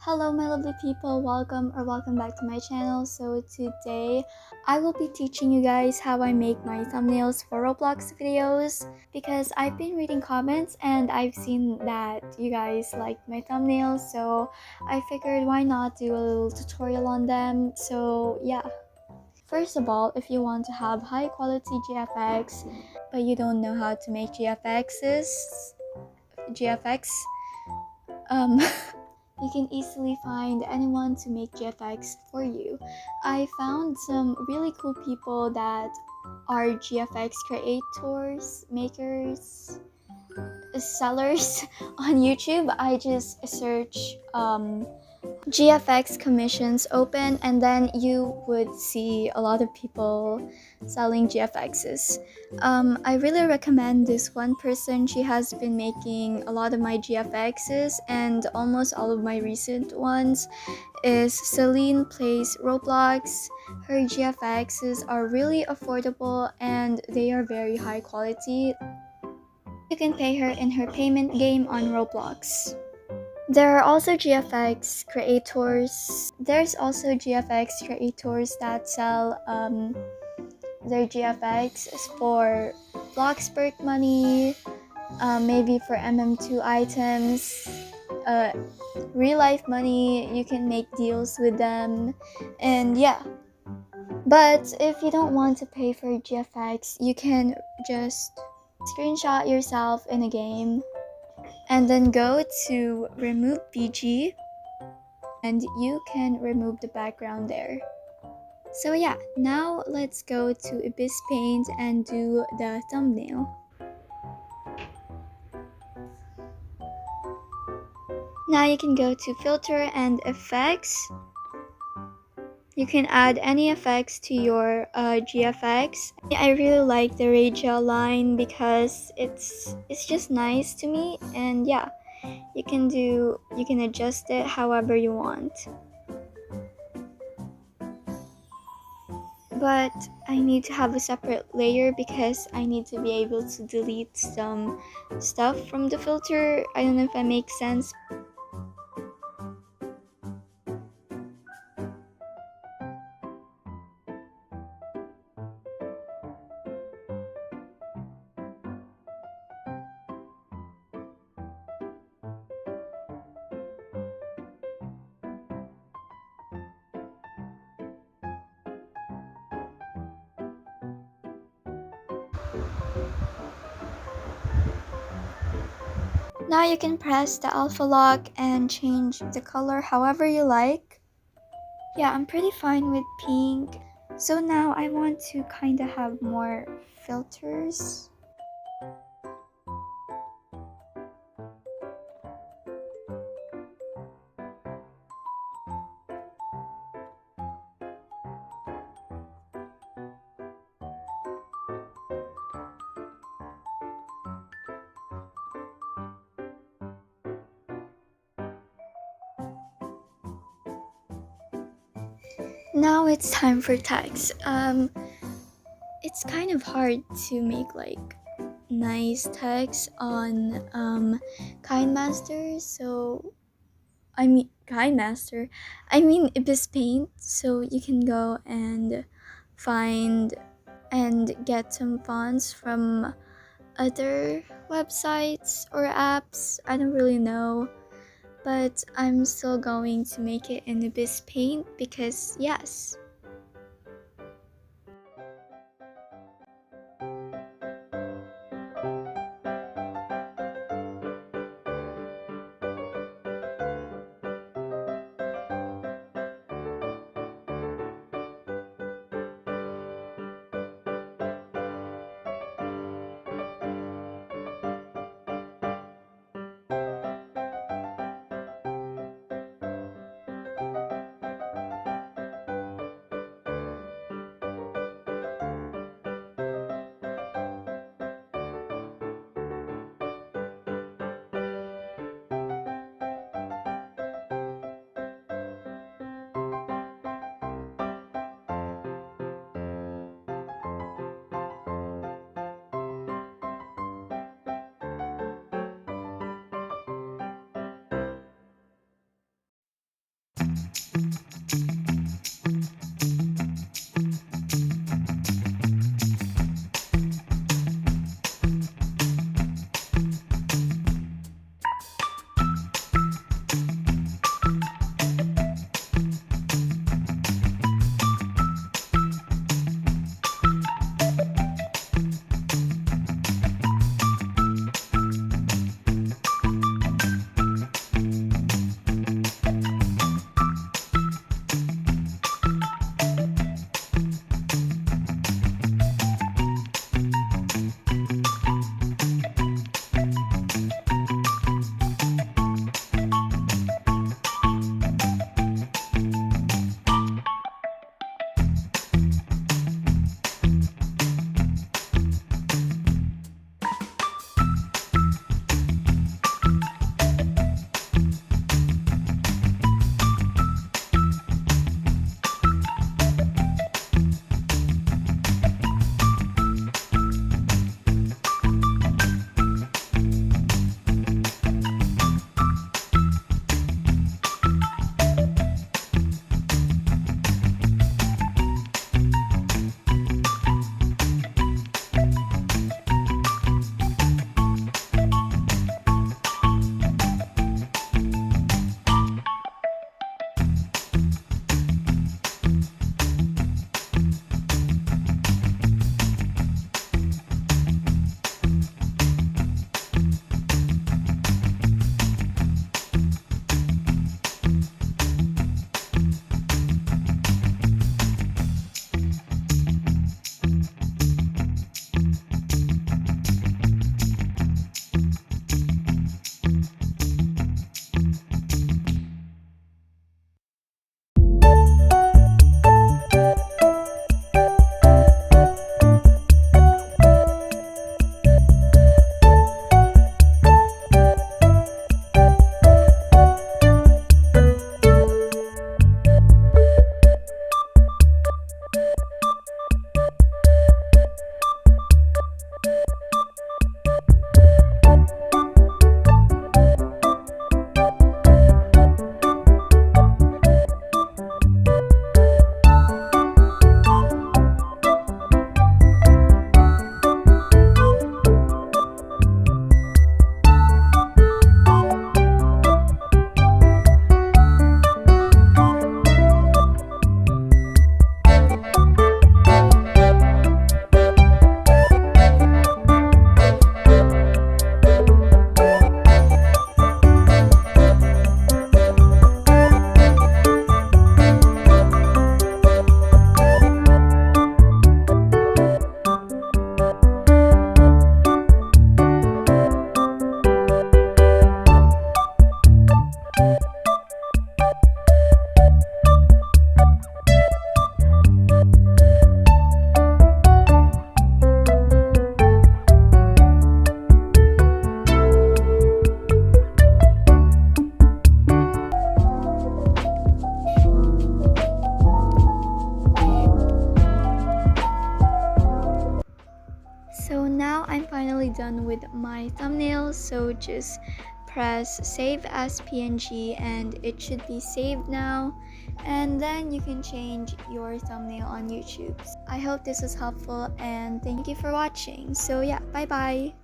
Hello my lovely people, welcome back to my channel. So today I will be teaching you guys how I make my thumbnails for Roblox videos because I've been reading comments and I've seen that you guys like my thumbnails, so I figured why not do a little tutorial on them. So yeah. First of all, if you want to have high quality GFX but you don't know how to make GFX, you can easily find anyone to make GFX for you. I found some really cool people that are GFX creators, makers, sellers on YouTube. I just search GFX commissions open and then you would see a lot of people selling GFXs. I really recommend this one person. She has been making a lot of my GFXs and almost all of my recent ones is Celine Plays Roblox. Her GFXs are really affordable and they are very high quality. You can pay her in her payment game on Roblox. There are also GFX creators. There's also GFX creators that sell their GFX for Bloxburg money, maybe for MM2 items, real life money. You can make deals with them, and yeah. But if you don't want to pay for GFX, you can just screenshot yourself in a game and then go to remove BG and you can remove the background there. So yeah, now let's go to Abyss Paint and do the thumbnail. Now you can go to filter and effects. You can add any effects to your GFX. I really like the radial line because it's just nice to me, and yeah, you can adjust it however you want. But I need to have a separate layer because I need to be able to delete some stuff from the filter. I don't know if that makes sense. Now you can press the alpha lock and change the color however you like. Yeah, I'm pretty fine with pink. So now I want to kind of have more filters. Now it's time for text. It's kind of hard to make like nice text on KineMaster, so KineMaster. I mean Abyss Paint, so you can go and find and get some fonts from other websites or apps. I don't really know, but I'm still going to make it in Abyss Paint because yes. So now I'm finally done with my thumbnail, so just press save as PNG and it should be saved now, and then you can change your thumbnail on YouTube. I hope this was helpful and thank you for watching. So yeah, bye bye.